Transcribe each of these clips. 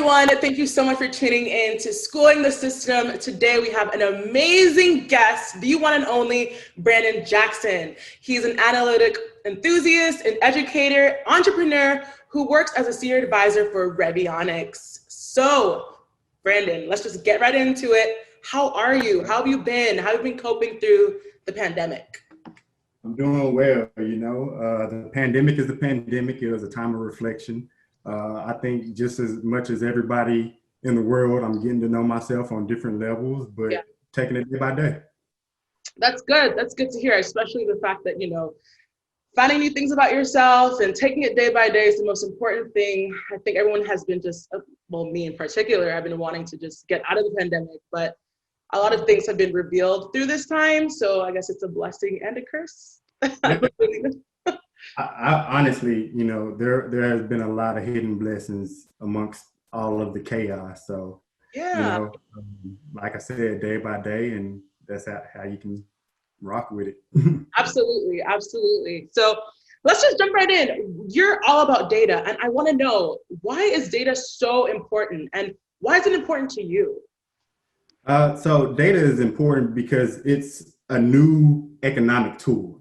everyone. Thank you so much for tuning in to Schooling the SiSTEM. Today we have an amazing guest, the one and only Brandon Jackson. He's an analytic enthusiast, an educator, entrepreneur who works as a senior advisor for Revionics. So, Brandon, let's just get right into it. How are you? How have you been? How have you been coping through the pandemic? I'm doing well. The pandemic is the pandemic. It was a time of reflection. I think just as much as everybody in the world, I'm getting to know myself on different levels, but taking it day by day. That's good. That's good to hear, especially the fact that, finding new things about yourself and taking it day by day is the most important thing. I think everyone has been me in particular, I've been wanting to just get out of the pandemic, but a lot of things have been revealed through this time. So I guess it's a blessing and a curse. I honestly, there has been a lot of hidden blessings amongst all of the chaos. So, like I said, day by day, and that's how you can rock with it. Absolutely, absolutely. So let's just jump right in. You're all about data, and I want to know, why is data so important, and why is it important to you? So data is important because it's a new economic tool.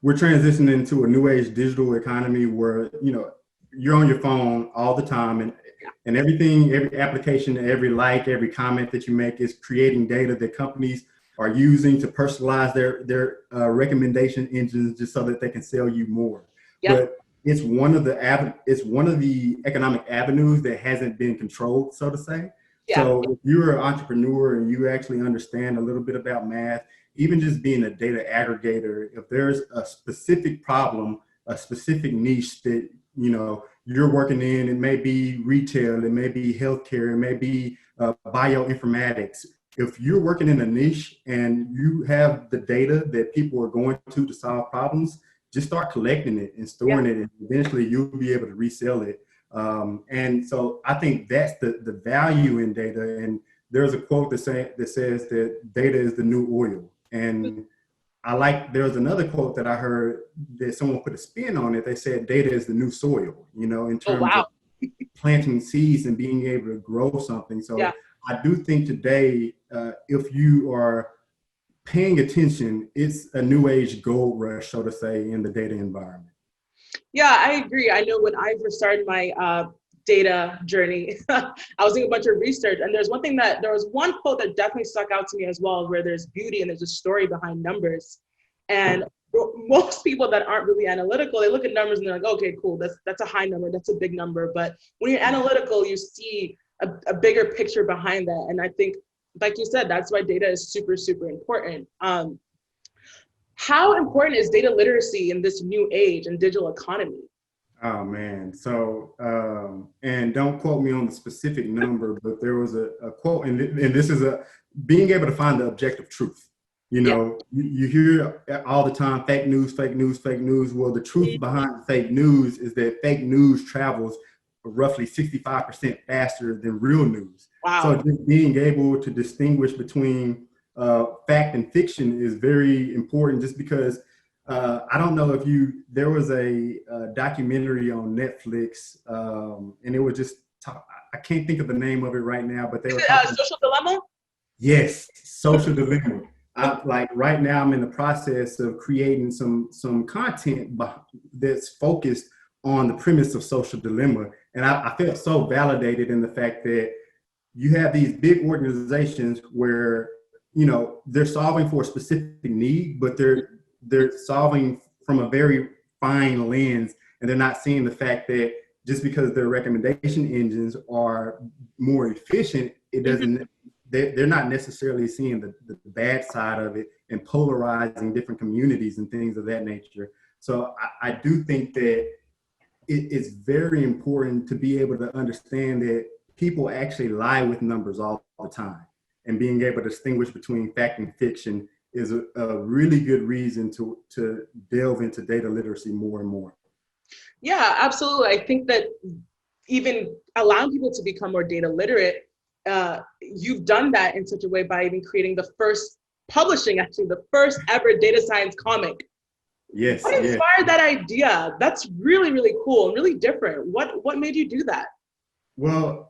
We're transitioning into a new age digital economy where, you're on your phone all the time, and everything, every application, every like, every comment that you make is creating data that companies are using to personalize their recommendation engines just so that they can sell you more. Yep. But it's one of the economic avenues that hasn't been controlled, so to say. Yeah. So if you're an entrepreneur and you actually understand a little bit about math, even just being a data aggregator, if there's a specific problem, a specific niche that you're working in, it may be retail, it may be healthcare, it may be bioinformatics. If you're working in a niche and you have the data that people are going to solve problems, just start collecting it and storing it, and eventually you'll be able to resell it. And so I think that's the value in data. And there's a quote that says that data is the new oil. And there's another quote that I heard that someone put a spin on it. They said data is the new soil, in terms of planting seeds and being able to grow something. So I do think today, if you are paying attention, it's a new age gold rush, so to say, in the data environment. Yeah, I agree. I know when I first started my data journey, I was doing a bunch of research, and there was one quote that definitely stuck out to me as well, where there's beauty and there's a story behind numbers. And most people that aren't really analytical, they look at numbers and they're like, okay, cool, that's a high number, that's a big number. But when you're analytical, you see a bigger picture behind that. And I think, like you said, that's why data is super, super important. How important is data literacy in this new age and digital economy? Oh man, so, and don't quote me on the specific number, but there was a quote, and this is being able to find the objective truth. You hear all the time, fake news, fake news, fake news. Well, the truth behind fake news is that fake news travels roughly 65% faster than real news. Wow. So just being able to distinguish between fact and fiction is very important, just because I don't know if there was a documentary on Netflix, and it was just I can't think of the name of it right now, but they were talking, Social Dilemma? Yes, Social Dilemma. Right now I'm in the process of creating some content that's focused on the premise of Social Dilemma. And I felt so validated in the fact that you have these big organizations where, they're solving for a specific need, but they're solving from a very fine lens, and they're not seeing the fact that just because their recommendation engines are more efficient, it doesn't, they're not necessarily seeing the bad side of it and polarizing different communities and things of that nature. So I do think that it's very important to be able to understand that people actually lie with numbers all the time, and being able to distinguish between fact and fiction is a really good reason to delve into data literacy more and more. Yeah, absolutely. I think that even allowing people to become more data literate, you've done that in such a way by even creating the first ever data science comic. Yes. What inspired that idea? That's really, really cool and really different. What made you do that? Well,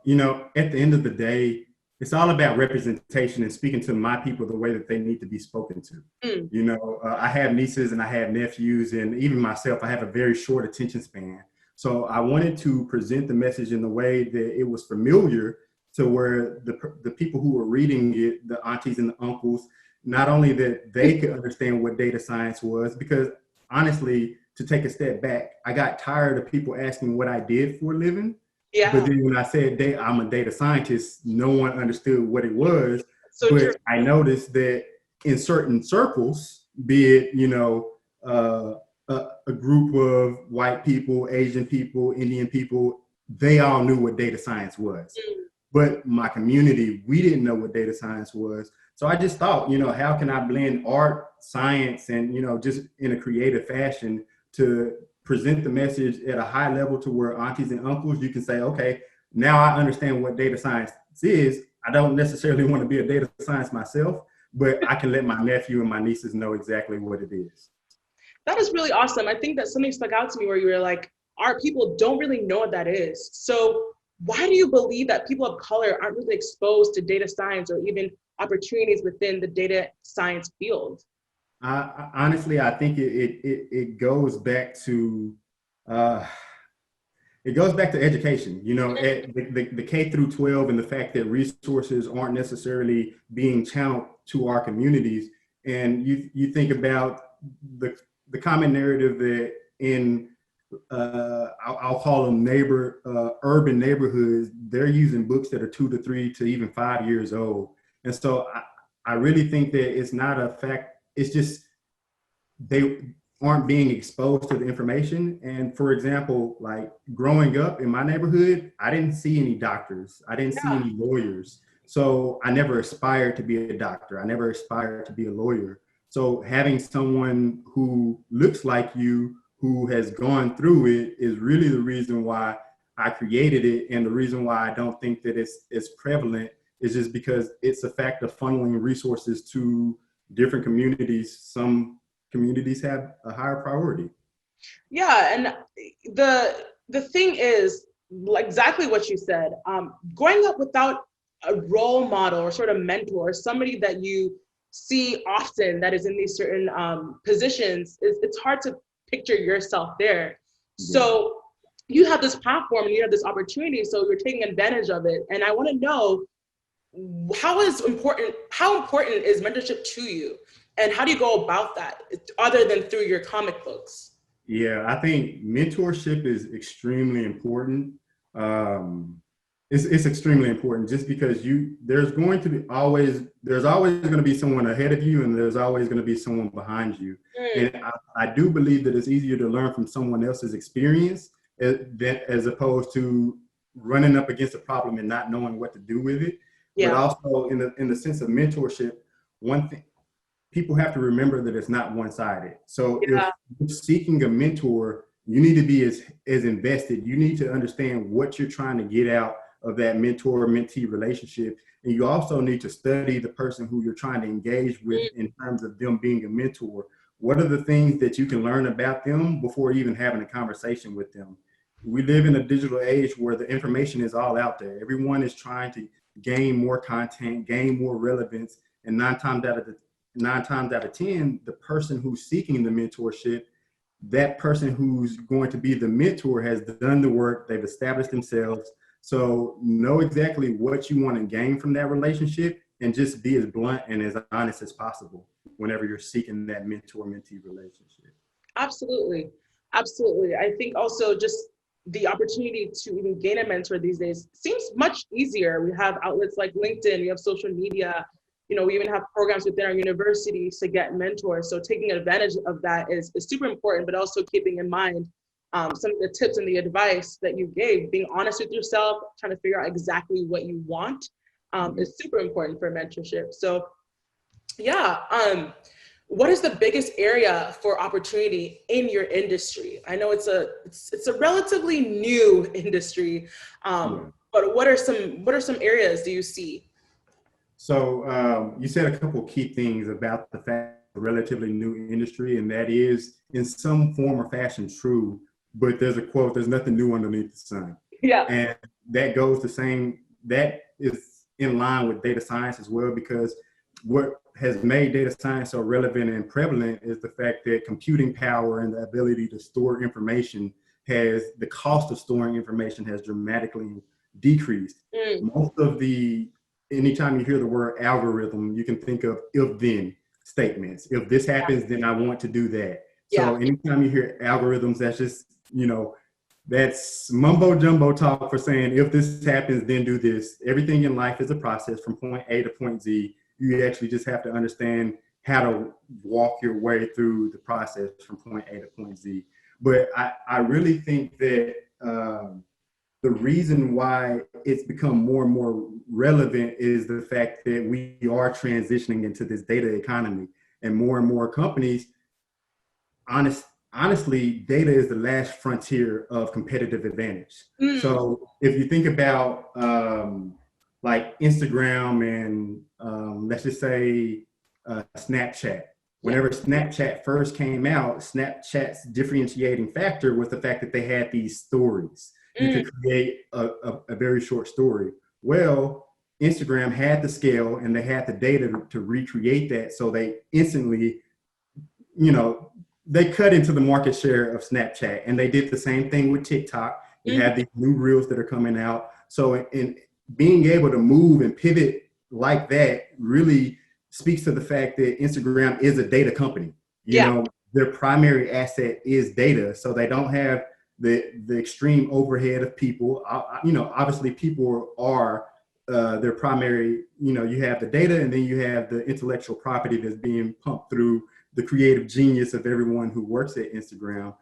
at the end of the day, it's all about representation and speaking to my people the way that they need to be spoken to. Mm. I have nieces and I have nephews, and even myself, I have a very short attention span. So I wanted to present the message in a way that it was familiar to where the people who were reading it, the aunties and the uncles, not only that they could understand what data science was, because honestly, to take a step back, I got tired of people asking what I did for a living. But Yeah, then when I said I'm a data scientist, no one understood what it was. so true. But I noticed that in certain circles, be it, uh, a group of white people, Asian people, Indian people, they all knew what data science was. Mm. But my community, we didn't know what data science was. So I just thought, how can I blend art, science, and, just in a creative fashion to present the message at a high level to where aunties and uncles, you can say, okay, now I understand what data science is. I don't necessarily want to be a data science myself, but I can let my nephew and my nieces know exactly what it is. That is really awesome. I think that something stuck out to me where you were like, our people don't really know what that is. So why do you believe that people of color aren't really exposed to data science or even opportunities within the data science field? Honestly, I think it goes back to uh, education. At the K through 12, and the fact that resources aren't necessarily being channeled to our communities. And you think about the common narrative that in I'll call them urban neighborhoods, they're using books that are 2 to 3 to even 5 years old. And so I really think that it's not a fact. It's just they aren't being exposed to the information. And for example, like growing up in my neighborhood, I didn't see any doctors. I didn't see Yeah. any lawyers. So I never aspired to be a doctor. I never aspired to be a lawyer. So having someone who looks like you, who has gone through it, is really the reason why I created it. And the reason why I don't think that it's prevalent is just because it's a fact of funneling resources to different communities. Some communities have a higher priority. Yeah, and the thing is, like exactly what you said, growing up without a role model or sort of mentor, somebody that you see often that is in these certain positions, it's hard to picture yourself there. Yeah. So you have this platform and you have this opportunity, so you're taking advantage of it. And I want to know how important is mentorship to you? And how do you go about that other than through your comic books? Yeah, I think mentorship is extremely important. Um, it's extremely important just because there's always going to be someone ahead of you, and there's always going to be someone behind you. Mm. And I do believe that it's easier to learn from someone else's experience as opposed to running up against a problem and not knowing what to do with it. But Yeah. also in the sense of mentorship, one thing people have to remember that it's not one-sided. So if Yeah. you're seeking a mentor, you need to be as invested. You need to understand what you're trying to get out of that mentor-mentee relationship. And you also need to study the person who you're trying to engage with in terms of them being a mentor. What are the things that you can learn about them before even having a conversation with them? We live in a digital age where the information is all out there. Everyone is trying to gain more content, gain more relevance, and nine times out of 10, the person who's seeking the mentorship, that person who's going to be the mentor has done the work, they've established themselves. So know exactly what you want to gain from that relationship and just be as blunt and as honest as possible whenever you're seeking that mentor-mentee relationship. Absolutely. Absolutely. I think also just the opportunity to even gain a mentor these days seems much easier. We have outlets like LinkedIn, we have social media, we even have programs within our universities to get mentors. So taking advantage of that is super important, but also keeping in mind some of the tips and the advice that you gave, being honest with yourself, trying to figure out exactly what you want is super important for mentorship. So yeah, what is the biggest area for opportunity in your industry? I know it's a relatively new industry, but what are some areas do you see? So you said a couple of key things about the fact it's a relatively new industry, and that is in some form or fashion true. But there's a quote: "There's nothing new underneath the sun." Yeah. And that goes the same, that is in line with data science as well, because what has made data science so relevant and prevalent is the fact that computing power and the ability to store information the cost of storing information has dramatically decreased. Most of anytime you hear the word algorithm, you can think of if-then statements. If this happens, then I want to do that. So anytime you hear algorithms, that's just, that's mumbo jumbo talk for saying, if this happens, then do this. Everything in life is a process from point A to point Z. You actually just have to understand how to walk your way through the process from point A to point Z. But I really think that the reason why it's become more and more relevant is the fact that we are transitioning into this data economy, and more companies, honestly, data is the last frontier of competitive advantage. So if you think about like Instagram and let's just say Snapchat. Whenever Snapchat first came out, Snapchat's differentiating factor was the fact that they had these stories. You could create a very short story. Well, Instagram had the scale and they had the data to recreate that. So they instantly, they cut into the market share of Snapchat, and they did the same thing with TikTok. You have these new reels that are coming out. So in being able to move and pivot like that really speaks to the fact that Instagram is a data company. Their primary asset is data. So they don't have the extreme overhead of people. Obviously people are their primary, you have the data, and then you have the intellectual property that's being pumped through the creative genius of everyone who works at Instagram.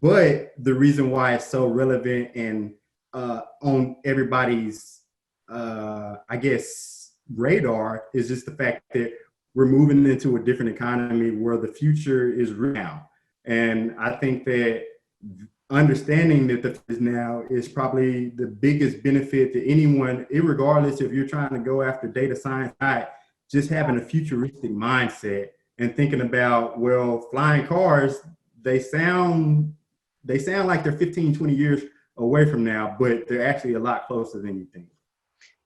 But the reason why it's so relevant and on everybody's, I guess, radar is just the fact that we're moving into a different economy where the future is now. And I think that understanding that the future is now is probably the biggest benefit to anyone, regardless if you're trying to go after data science, just having a futuristic mindset and thinking about, well, flying cars, they sound like they're 15, 20 years away from now, but they're actually a lot closer than you think.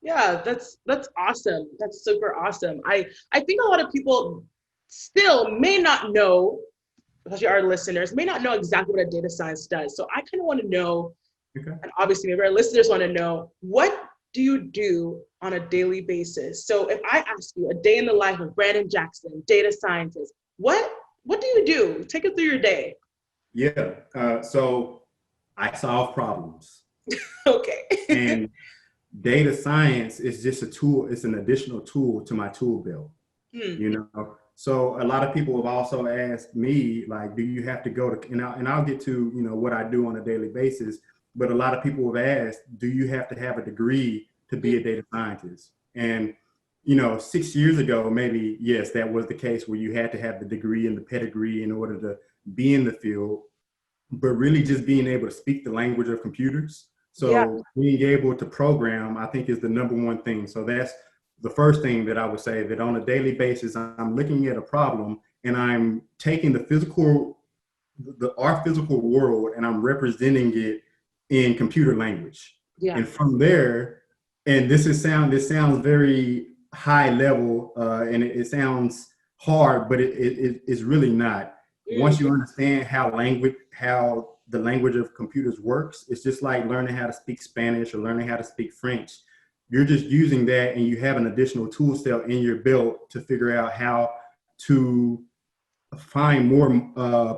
Yeah, that's awesome. That's super awesome. I think a lot of people still may not know, especially our listeners, may not know exactly what a data science does. So I kind of want to know, and obviously maybe our listeners want to know, what do you do on a daily basis? So if I ask you a day in the life of Brandon Jackson, data scientist, what do you do? Take us through your day. Yeah, so I solve problems. Okay. And data science is just a tool. It's an additional tool to my tool belt. So a lot of people have also asked me, like, do you have to go to, and I'll get to, what I do on a daily basis, but a lot of people have asked, do you have to have a degree to be a data scientist? And, 6 years ago, maybe, yes, that was the case where you had to have the degree and the pedigree in order to be in the field, but really just being able to speak the language of computers. So being able to program, I think, is the number one thing. So that's the first thing that I would say, that on a daily basis, I'm looking at a problem and I'm taking our physical world and I'm representing it in computer language. And from there, and this sounds very high level and it sounds hard, but it's really not. Once you understand how the language of computers works, it's just like learning how to speak Spanish or learning how to speak French. You're just using that and you have an additional tool set in your belt to figure out how to find more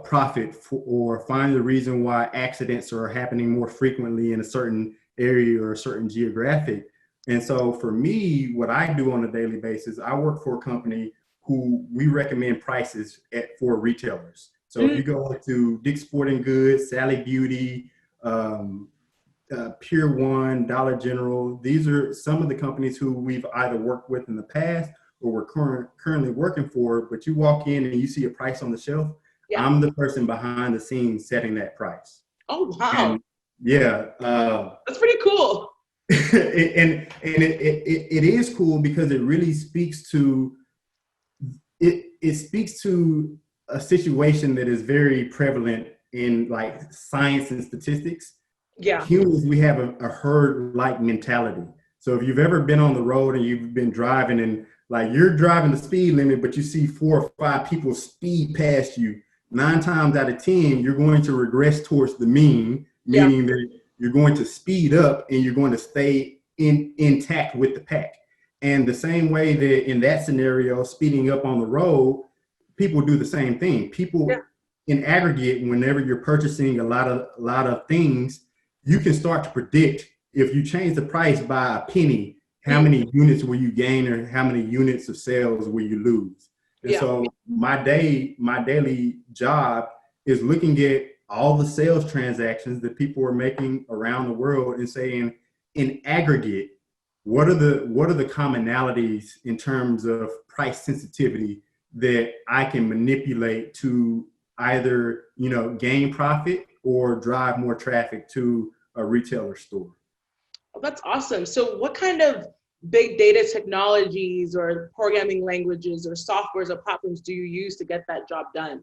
profit or find the reason why accidents are happening more frequently in a certain area or a certain geographic. And so for me, what I do on a daily basis, I work for a company who we recommend prices for retailers. So if you go to Dick's Sporting Goods, Sally Beauty, Pier 1, Dollar General, these are some of the companies who we've either worked with in the past or we're currently working for. But you walk in and you see a price on the shelf, I'm the person behind the scenes setting that price. Oh, wow. And that's pretty cool. and it is cool because it really speaks to it speaks to a situation that is very prevalent in like science and statistics. Yeah. Humans, we have a herd-like mentality. So if you've ever been on the road and you've been driving and like you're driving the speed limit, but you see 4 or 5 people speed past you, 9 times out of 10, you're going to regress towards the mean, Yeah. meaning that you're going to speed up and you're going to stay intact with the pack. And the same way that in that scenario, speeding up on the road, people do the same thing. Yeah. People in aggregate, whenever you're purchasing a lot of things, you can start to predict if you change the price by a penny, how Mm. many units will you gain or how many units of sales will you lose? And Yeah. so my daily job is looking at all the sales transactions that people are making around the world and saying, in aggregate, what are the commonalities in terms of price sensitivity that I can manipulate to either, gain profit or drive more traffic to a retailer store. Oh, that's awesome. So what kind of big data technologies or programming languages or softwares or platforms do you use to get that job done?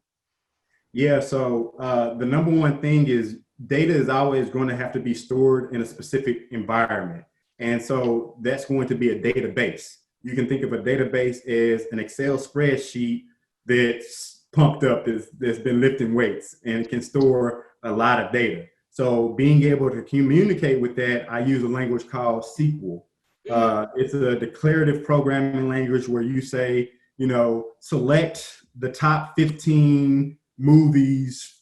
Yeah, so the number one thing is data is always going to have to be stored in a specific environment. And so that's going to be a database. You can think of a database as an Excel spreadsheet that's pumped up, that's been lifting weights, and it can store a lot of data. So being able to communicate with that, I use a language called SQL. It's a declarative programming language where you say, select the top 15 movies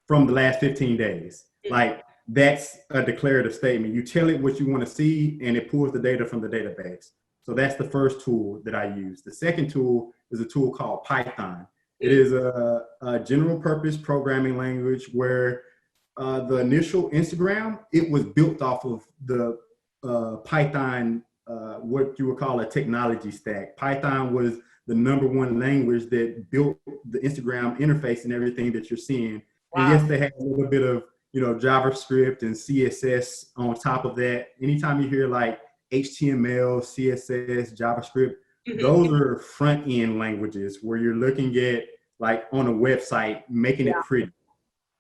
from the last 15 days. Like that's a declarative statement. You tell it what you want to see and it pulls the data from the database. So that's the first tool that I use. The second tool is a tool called Python. It is a general purpose programming language where the initial Instagram, it was built off of the Python, what you would call a technology stack. Python was the number one language that built the Instagram interface and everything that you're seeing. And Wow. yes, they had a little bit of, JavaScript and CSS on top of that. Anytime you hear like HTML, CSS, JavaScript, those are front end languages where you're looking at like on a website, making it pretty.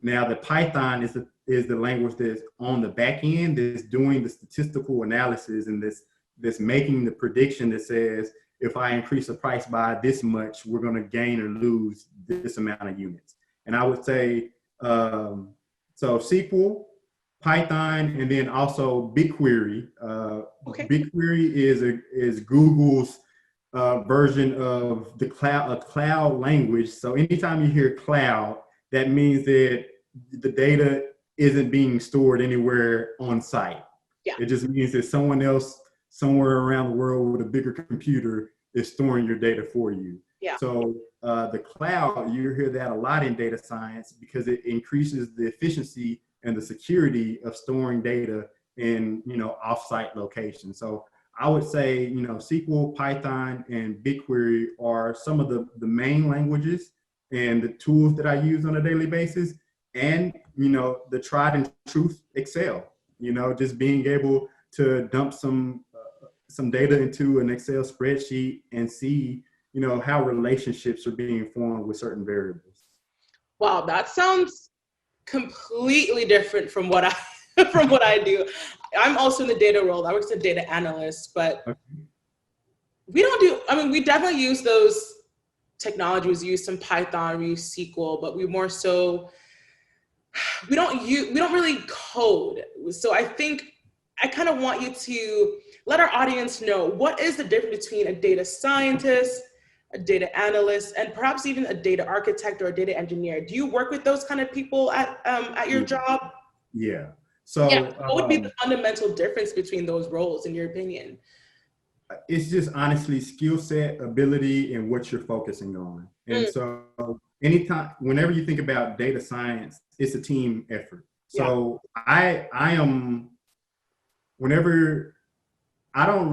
Now the Python is the language that's on the back end, that's doing the statistical analysis and this making the prediction that says, if I increase the price by this much, we're going to gain or lose this amount of units. And I would say, so SQL, Python, and then also BigQuery. BigQuery is Google's version of a cloud language. So anytime you hear cloud, that means that the data isn't being stored anywhere on site. Yeah. It just means that someone else somewhere around the world with a bigger computer is storing your data for you. Yeah. So the cloud, you hear that a lot in data science because it increases the efficiency and the security of storing data in, offsite locations. So I would say, SQL, Python, and BigQuery are some of the main languages and the tools that I use on a daily basis. And, the tried and truth Excel, just being able to dump some data into an Excel spreadsheet and see, how relationships are being formed with certain variables. Wow, that sounds completely different from what I from what I do. I'm also in the data world. I work as a data analyst, but we don't do, we definitely use those technologies. We use some Python, we use SQL, but we more so, we don't really code. So I think I kind of want you to let our audience know, what is the difference between a data scientist, a data analyst, and perhaps even a data architect or a data engineer? Do you work with those kind of people at your job? Yeah. So what would be the fundamental difference between those roles, in your opinion? It's just honestly skill set, ability, and what you're focusing on. And so whenever you think about data science, it's a team effort. So I am, whenever, I don't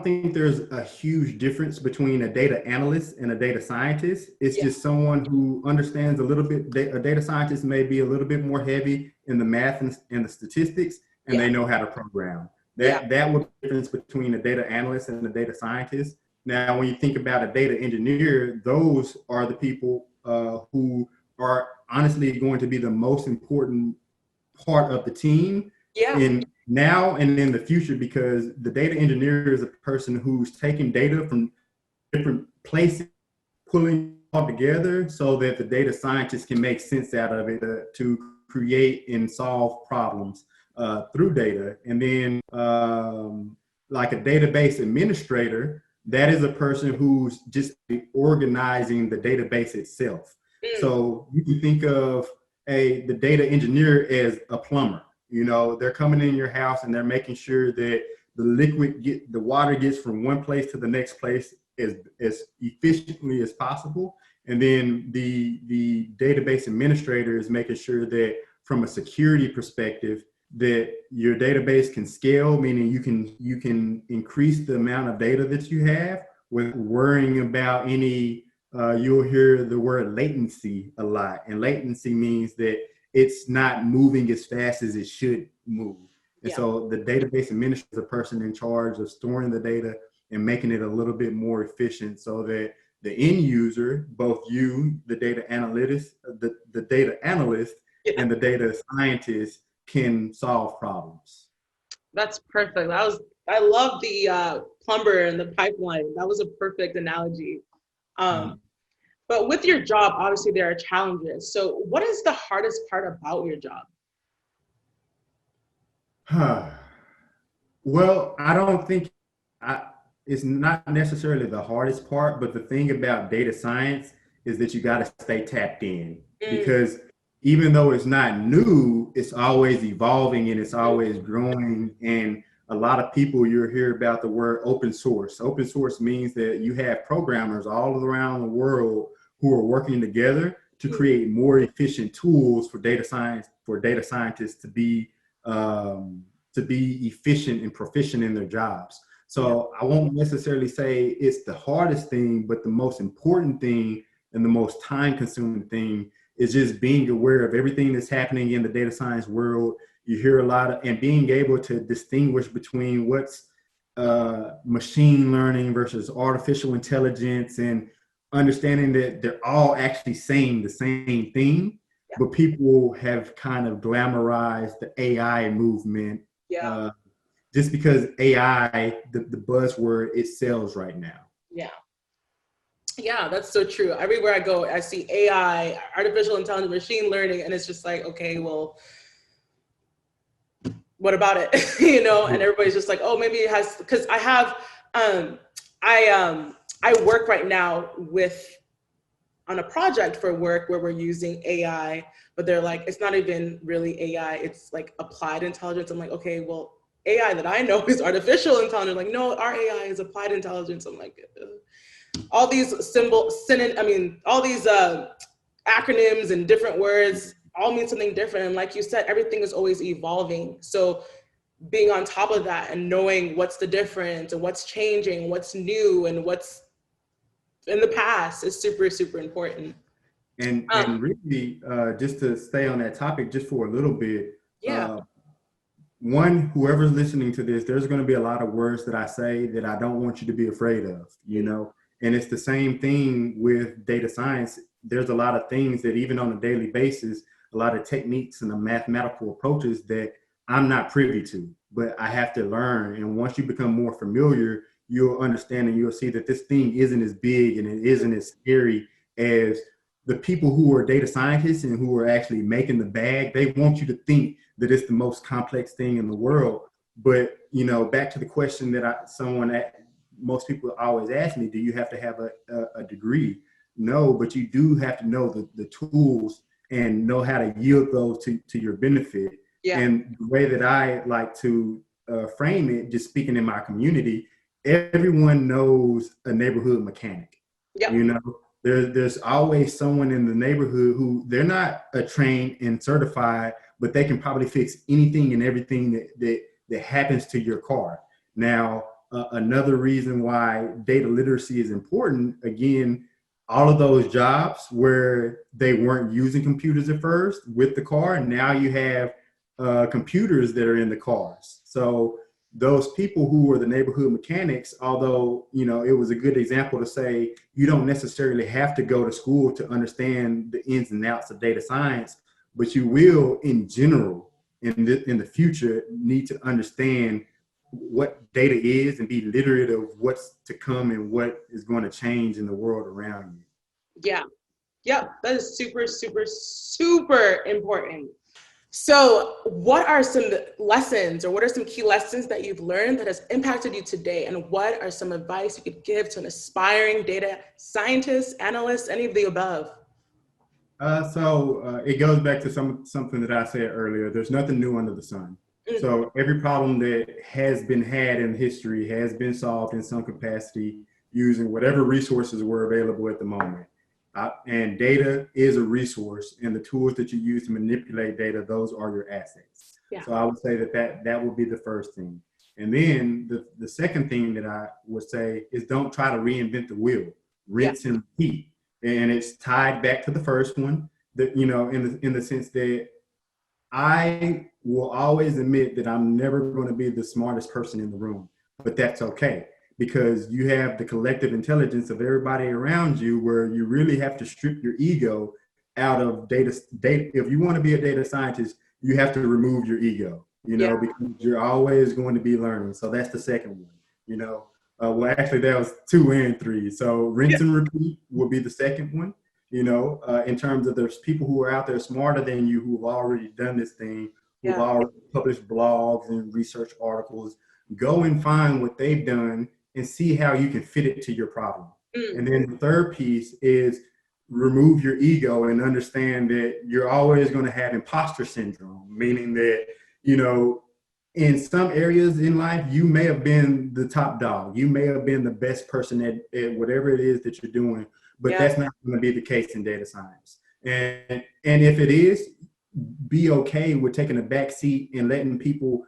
think there's a huge difference between a data analyst and a data scientist. It's just someone who understands a little bit. A data scientist may be a little bit more heavy in the math and the statistics, and they know how to program. That would be the difference between a data analyst and a data scientist. Now, when you think about a data engineer, those are the people who are honestly going to be the most important part of the team Yeah. in now and in the future, because the data engineer is a person who's taking data from different places, pulling it all together so that the data scientist can make sense out of it to create and solve problems through data. And then like a database administrator, that is a person who's just organizing the database itself. So you can think of the data engineer as a plumber. You know, they're coming in your house and they're making sure that the water gets from one place to the next place as efficiently as possible. And then the database administrator is making sure that from a security perspective, that your database can scale, meaning you can increase the amount of data that you have with worrying about any, you'll hear the word latency a lot. And latency means that it's not moving as fast as it should move. And so the database administrator is a person in charge of storing the data and making it a little bit more efficient so that the end user, both you, the data analyst, the data analyst, and the data scientist can solve problems. That's perfect. I love the plumber and the pipeline. That was a perfect analogy. But with your job, obviously there are challenges. So what is the hardest part about your job? Well, I don't think it's not necessarily the hardest part, but the thing about data science is that you got to stay tapped in, because even though it's not new, it's always evolving and it's always growing. And a lot of people, you'll hear about the word open source. Open source means that you have programmers all around the world who are working together to create more efficient tools for data scientists to be efficient and proficient in their jobs. So I won't necessarily say it's the hardest thing, but the most important thing and the most time consuming thing is just being aware of everything that's happening in the data science world. You hear a lot of, and being able to distinguish between what's machine learning versus artificial intelligence, and understanding that they're all actually saying the same thing, but people have kind of glamorized the AI movement. Just because AI, the buzzword, it sells right now. Yeah, that's so true. Everywhere I go, I see AI, artificial intelligence, machine learning, and it's just like, okay, well, what about it? You know, and everybody's just like, oh, maybe it has, because I have, I work right now on a project for work where we're using AI, but they're like, it's not even really AI, it's like applied intelligence. I'm like, okay, well, AI that I know is artificial intelligence. Like, no, our AI is applied intelligence. I'm like, all these all these acronyms and different words all mean something different. And like you said, everything is always evolving. So being on top of that and knowing what's the difference and what's changing, what's new, and what's in the past is super, super important. And really, just to stay on that topic just for a little bit, whoever's listening to this, there's going to be a lot of words that I say that I don't want you to be afraid of, you know? And it's the same thing with data science. There's a lot of things that even on a daily basis, a lot of techniques and the mathematical approaches that I'm not privy to, but I have to learn. And once you become more familiar, you'll understand and you'll see that this thing isn't as big and it isn't as scary as the people who are data scientists and who are actually making the bag. They want you to think that it's the most complex thing in the world. But, you know, back to the question that most people always ask me, do you have to have a degree? No, but you do have to know the tools and know how to yield those to your benefit. And the way that I like to frame it, just speaking in my community, everyone knows a neighborhood mechanic. You know, there's always someone in the neighborhood who they're not trained and certified, but they can probably fix anything and everything that happens to your car. Now, another reason why data literacy is important, again, all of those jobs where they weren't using computers at first with the car, and now you have computers that are in the cars. So those people who were the neighborhood mechanics, although, you know, it was a good example to say, you don't necessarily have to go to school to understand the ins and outs of data science, but you will in general in the future need to understand what data is and be literate of what's to come and what is going to change in the world around you. Yeah. Yeah, that is super, super, super important. So what are some lessons, or what are some key lessons that you've learned that has impacted you today? And what are some advice you could give to an aspiring data scientist, analyst, any of the above? It goes back to something that I said earlier. There's nothing new under the sun. So every problem that has been had in history has been solved in some capacity using whatever resources were available at the moment. And data is a resource, and the tools that you use to manipulate data, those are your assets. Yeah. So I would say that would be the first thing. And then the second thing that I would say is don't try to reinvent the wheel, rinse and repeat. And it's tied back to the first one, that, you know, in the sense that I will always admit that I'm never going to be the smartest person in the room, but that's okay, because you have the collective intelligence of everybody around you, where you really have to strip your ego out of data. If you want to be a data scientist, you have to remove your ego, you know, because you're always going to be learning. So that's the second one, you know. Well, actually, that was 2 and 3. So rinse and repeat will be the second one. You know, in terms of there's people who are out there smarter than you who have already done this thing, who've already published blogs and research articles. Go and find what they've done and see how you can fit it to your problem. And then the third piece is remove your ego and understand that you're always going to have imposter syndrome, meaning that, you know, in some areas in life, you may have been the top dog. You may have been the best person at whatever it is that you're doing, but that's not going to be the case in data science. And if it is, be okay with taking a back seat and letting people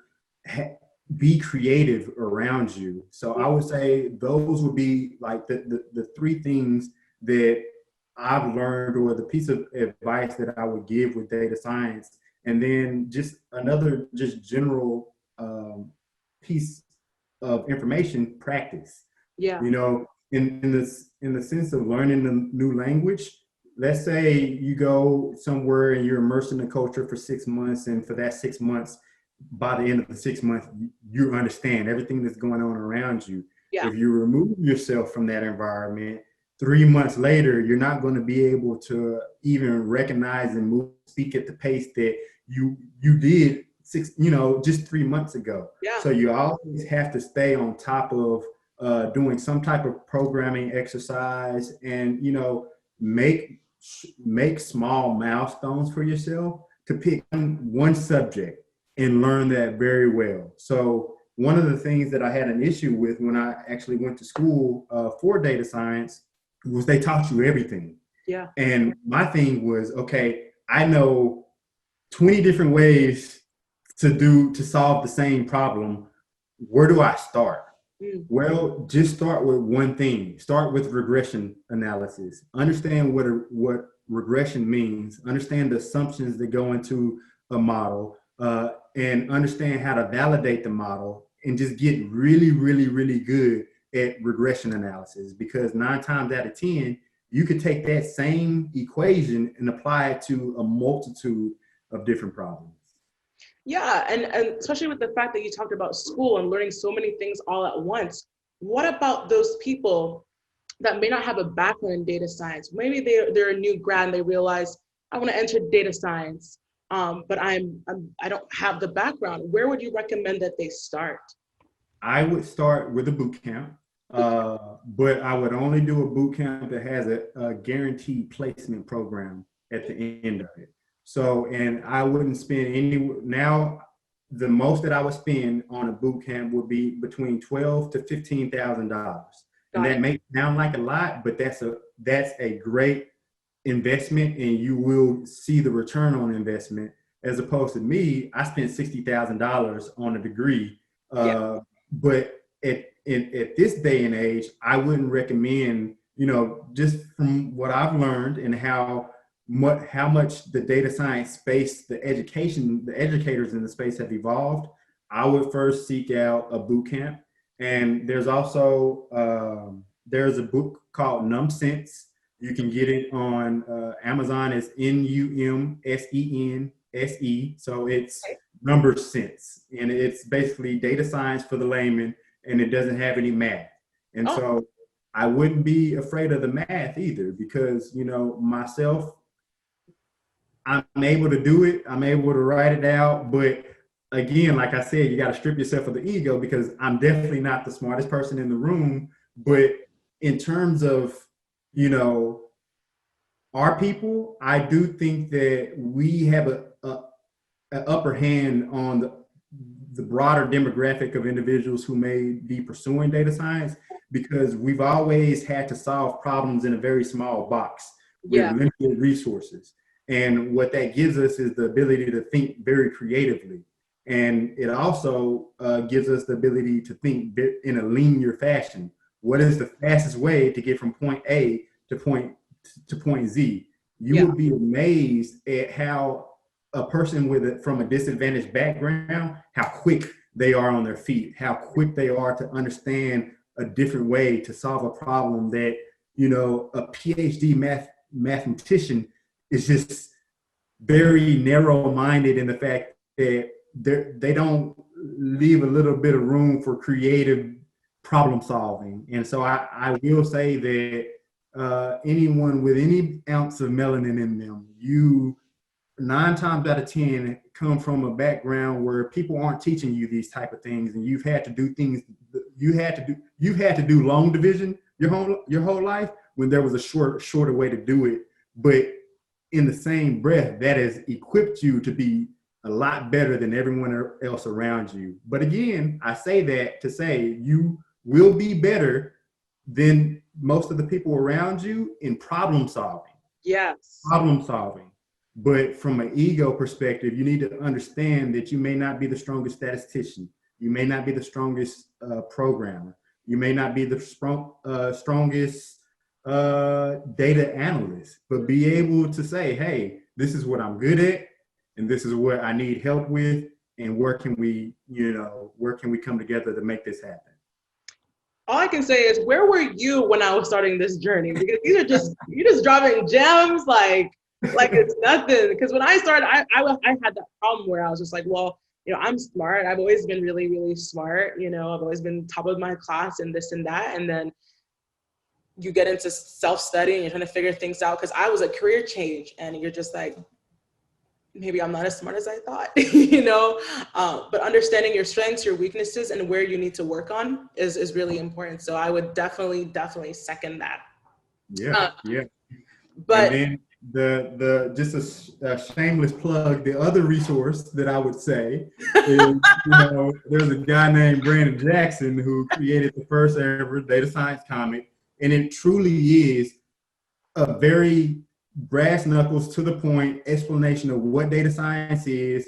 be creative around you. So I would say those would be like the 3 things that I've learned, or the piece of advice that I would give with data science. And then just another just general piece of information: practice. You know, in the sense of learning a new language. Let's say you go somewhere and you're immersed in the culture for 6 months, and for that 6 months, by the end of the 6 months, you understand everything that's going on around you. If you remove yourself from that environment, 3 months later, you're not going to be able to even recognize and speak at the pace that you did just 3 months ago. So you always have to stay on top of doing some type of programming exercise, and, you know, make small milestones for yourself to pick one subject and learn that very well. So one of the things that I had an issue with when I actually went to school for data science was they taught you everything. And my thing was, okay, I know 20 different ways to solve the same problem. Where do I start? Well, just start with one thing. Start with regression analysis. Understand what regression means. Understand the assumptions that go into a model, and understand how to validate the model, and just get really, really, really good at regression analysis. Because 9 times out of 10, you could take that same equation and apply it to a multitude of different problems. Yeah, and especially with the fact that you talked about school and learning so many things all at once. What about those people that may not have a background in data science? Maybe they're a new grad and they realize, I want to enter data science, but I don't have the background. Where would you recommend that they start? I would start with a boot camp, but I would only do a boot camp that has a guaranteed placement program at the end of it. So, and I wouldn't spend the most that I would spend on a boot camp would be between $12,000 to $15,000. And that may sound like a lot, but that's a great investment, and you will see the return on investment. As opposed to me, I spent $60,000 on a degree. But at this day and age, I wouldn't recommend, you know, just from what I've learned and how much the data science space, the educators in the space have evolved, I would first seek out a boot camp. And there's also, there's a book called NumSense. You can get it on Amazon. It's NumSense. So it's number sense. And it's basically data science for the layman, and it doesn't have any math. And so I wouldn't be afraid of the math either, because, you know, myself, I'm able to do it. I'm able to write it out. But again, like I said, you got to strip yourself of the ego, because I'm definitely not the smartest person in the room. But in terms of, you know, our people, I do think that we have an upper hand on the broader demographic of individuals who may be pursuing data science, because we've always had to solve problems in a very small box with limited resources. And what that gives us is the ability to think very creatively. And it also gives us the ability to think in a linear fashion. What is the fastest way to get from point A to point Z? You would be amazed at how a person from a disadvantaged background, how quick they are on their feet, how quick they are to understand a different way to solve a problem that, you know, a PhD mathematician is just very narrow-minded in the fact that they don't leave a little bit of room for creative problem solving. And so I will say that anyone with any ounce of melanin in them, you 9 times out of 10 come from a background where people aren't teaching you these type of things, and you've had to do things you've had to do long division your whole life, when there was a shorter way to do it. But in the same breath, that has equipped you to be a lot better than everyone else around you. But again, I say that to say you will be better than most of the people around you in problem solving. Yes. Problem solving. But from an ego perspective, you need to understand that you may not be the strongest statistician. You may not be the strongest programmer. You may not be the strongest data analyst, but be able to say, hey, this is what I'm good at, and this is what I need help with, and where can we come together to make this happen? All I can say is, where were you when I was starting this journey? Because you're just dropping gems like it's nothing. Because when I started, I had that problem where I was just like, well, you know, I'm smart. I've always been really, really smart. You know, I've always been top of my class and this and that. And then you get into self-study and you're trying to figure things out, because I was a career change, and you're just like, maybe I'm not as smart as I thought, you know, but understanding your strengths, your weaknesses, and where you need to work on is really important. So I would definitely second that. Yeah. But and then just a shameless plug, the other resource that I would say is, you know, there's a guy named Brandon Jackson who created the first ever data science comic, and it truly is a very brass knuckles, to the point explanation of what data science is.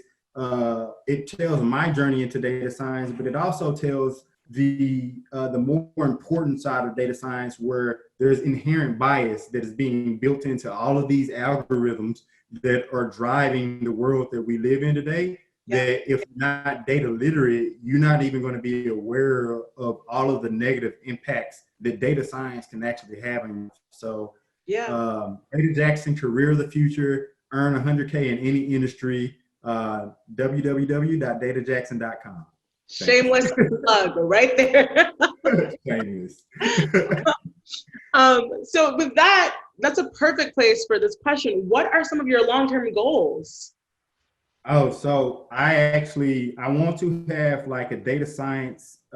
It tells my journey into data science, but it also tells the more important side of data science, where there's inherent bias that is being built into all of these algorithms that are driving the world that we live in today. That if not data literate, you're not even going to be aware of all of the negative impacts that data science can actually have on you. So Data Jackson, career of the future, earn 100K in any industry, www.datajackson.com. Shameless plug right there. Shameless. So with that, that's a perfect place for this question. What are some of your long-term goals? Oh, so I want to have like a data science /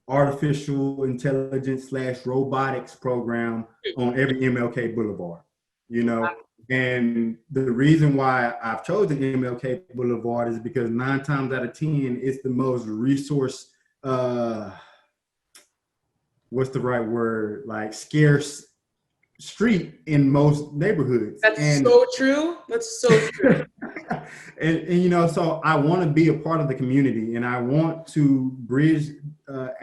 artificial intelligence / robotics program on every MLK Boulevard, you know. And the reason why I've chosen MLK Boulevard is because 9 times out of 10, it's the most resource, what's the right word? Like scarce street in most neighborhoods. That's so true. That's so true. and you know, so I want to be a part of the community, and I want to bridge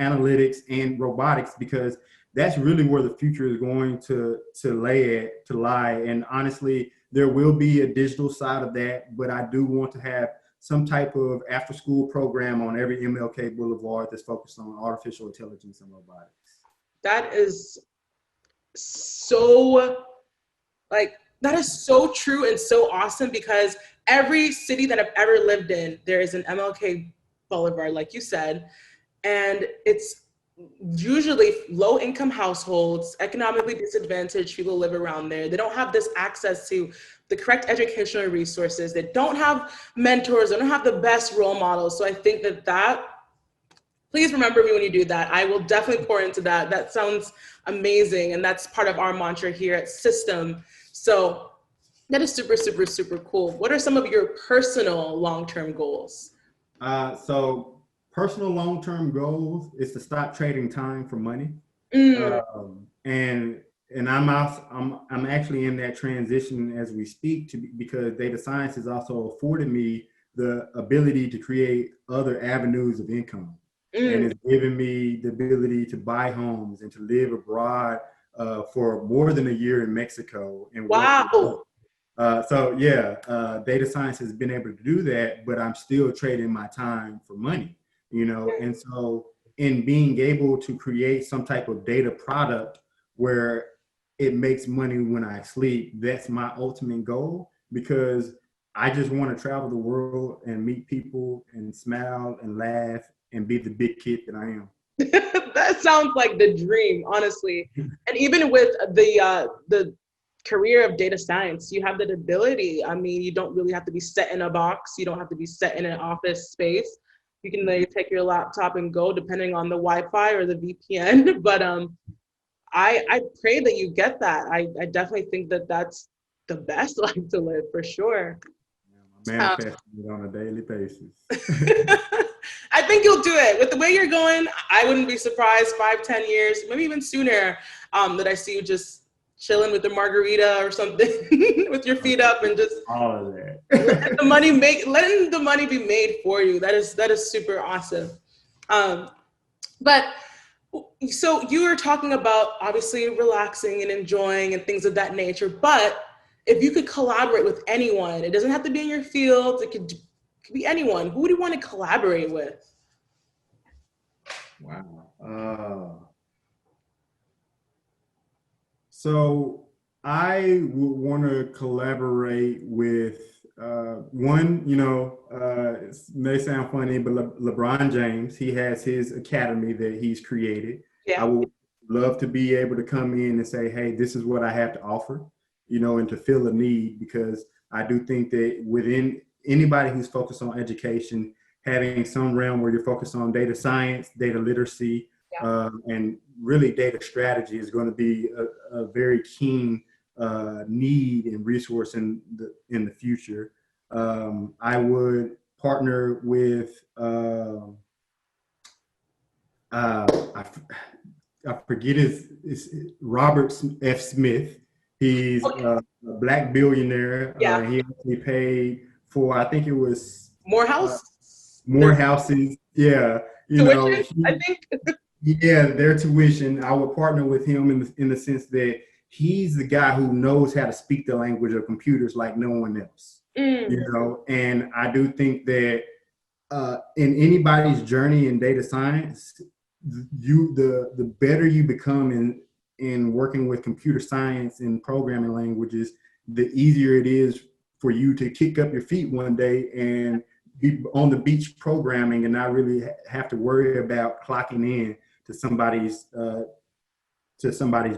analytics and robotics, because that's really where the future is going to lie. And honestly, there will be a digital side of that, but I do want to have some type of after school program on every MLK Boulevard that's focused on artificial intelligence and robotics. That is so true and so awesome, because every city that I've ever lived in, there is an MLK Boulevard, like you said, and it's usually low income households, economically disadvantaged people live around there. They don't have this access to the correct educational resources. They don't have mentors. They don't have the best role models. So I think that please remember me when you do that. I will definitely pour into that. That sounds amazing. And that's part of our mantra here at SiSTEM. So that is super, super, super cool. What are some of your personal long-term goals? So personal long-term goals is to stop trading time for money. And I'm actually in that transition as we speak because data science has also afforded me the ability to create other avenues of income. And it's given me the ability to buy homes and to live abroad for more than a year in Mexico. And wow. Data science has been able to do that, but I'm still trading my time for money, and so in being able to create some type of data product where it makes money when I sleep, that's my ultimate goal, because I just want to travel the world and meet people and smile and laugh and be the big kid that I am. That sounds like the dream, honestly. And even with the career of data science, you have that ability. I mean, you don't really have to be set in a box. You don't have to be set in an office space. You can take your laptop and go, depending on the Wi-Fi or the VPN. But I pray that you get that. I definitely think that that's the best life to live, for sure. Yeah, manifesting it on a daily basis. I think you'll do it. With the way you're going, I wouldn't be surprised 5-10 years, maybe even sooner, that I see you just chilling with a margarita or something with your feet up and just all of that. letting the money be made for you. That is super awesome. But so you were talking about obviously relaxing and enjoying and things of that nature, but if you could collaborate with anyone, it doesn't have to be in your field, it could be anyone, who would you want to collaborate with? Wow. So I would want to collaborate with one, it may sound funny, but LeBron James. He has his academy that he's created. Yeah. I would love to be able to come in and say, hey, this is what I have to offer, and to fill a need, because I do think that within anybody who's focused on education, having some realm where you're focused on data science, data literacy, and really data strategy is going to be a very keen need and resource in the future. I would partner with I forget his Robert F. Smith. He's a Black billionaire. Yeah. He actually paid for, I think it was more houses. Yeah. Tuition, I think. Yeah, their tuition. I would partner with him in the sense that he's the guy who knows how to speak the language of computers like no one else. And I do think that in anybody's journey in data science, the better you become in working with computer science and programming languages, the easier it is for you to kick up your feet one day and be on the beach programming and not really have to worry about clocking in to somebody's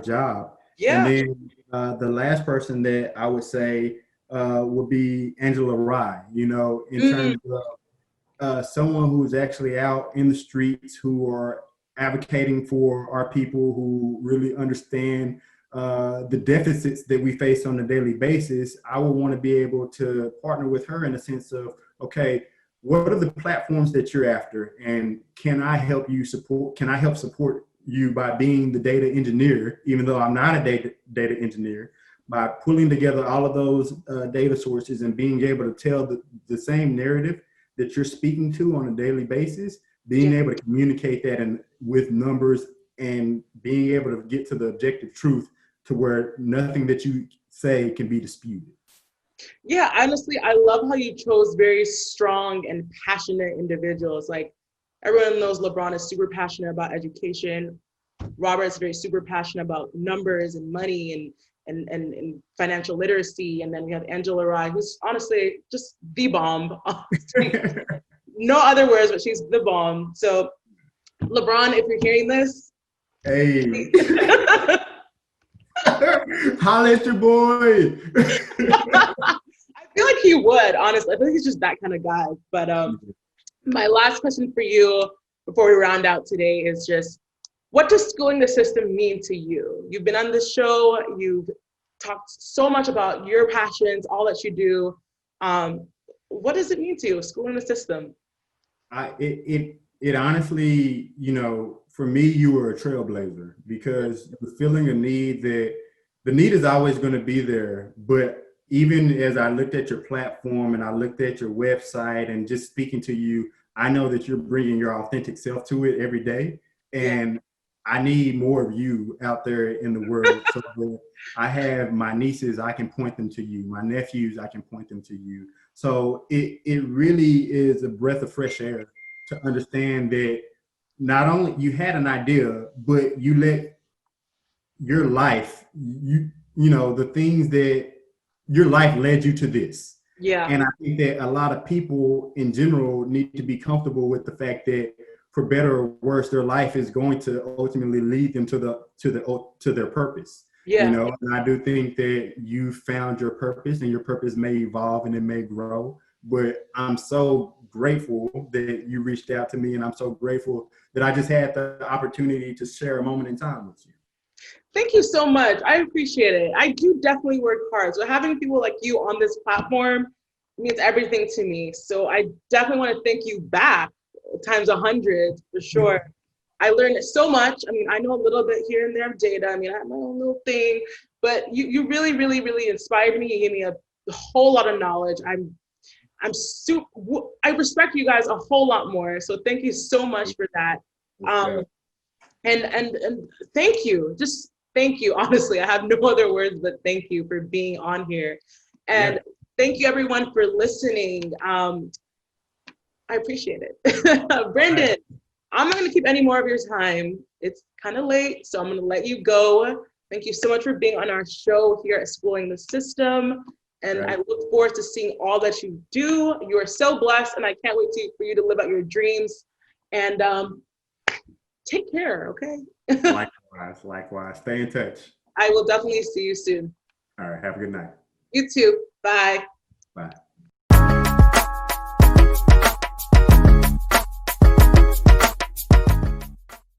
job. Yeah. And then the last person that I would say would be Angela Rye, in terms of someone who's actually out in the streets, who are advocating for our people, who really understand the deficits that we face on a daily basis. I would want to be able to partner with her in the sense of, okay, what are the platforms that you're after? And can I help support you by being the data engineer, even though I'm not a data engineer, by pulling together all of those data sources and being able to tell the same narrative that you're speaking to on a daily basis, being able to communicate that with numbers and being able to get to the objective truth to where nothing that you say can be disputed. Yeah, honestly, I love how you chose very strong and passionate individuals. Like, everyone knows LeBron is super passionate about education. Robert's very super passionate about numbers and money and and financial literacy. And then we have Angela Rye, who's honestly just the bomb. No other words, but she's the bomb. So LeBron, if you're hearing this, hey, holla at your boy. I feel like he would, honestly. I feel like he's just that kind of guy. But my last question for you before we round out today is just, what does Schooling the SiSTEM mean to you? You've been on this show, you've talked so much about your passions, all that you do. What does it mean to you, Schooling the SiSTEM? It honestly, for me, you were a trailblazer because you're feeling a need that the need is always going to be there. But even as I looked at your platform and I looked at your website and just speaking to you, I know that you're bringing your authentic self to it every day. And I need more of you out there in the world. So that I have my nieces, I can point them to you. My nephews, I can point them to you. So it really is a breath of fresh air to understand that not only you had an idea, but you let your life, the things that your life led you to this. Yeah. And I think that a lot of people in general need to be comfortable with the fact that for better or worse, their life is going to ultimately lead them to their purpose. Yeah. And I do think that you found your purpose, and your purpose may evolve and it may grow. But I'm so grateful that you reached out to me, and I'm so grateful that I just had the opportunity to share a moment in time with you. Thank you so much. I appreciate it. I do definitely work hard. So having people like you on this platform means everything to me. So I definitely want to thank you back times 100 for sure. I learned so much. I mean, I know a little bit here and there of data. I mean, I have my own little thing, but you really, really, really inspired me. You gave me a whole lot of knowledge. I respect you guys a whole lot more. So thank you so much for that. And thank you. Just thank you. Honestly, I have no other words but thank you for being on here. And thank you everyone for listening. I appreciate it. Brandon, I'm not going to keep any more of your time. It's kind of late, so I'm going to let you go. Thank you so much for being on our show here at Schooling the SiSTEM. And I look forward to seeing all that you do. You are so blessed, and I can't wait for you to live out your dreams. And take care, okay? Likewise. Stay in touch. I will definitely see you soon. All right. Have a good night. You too. Bye. Bye.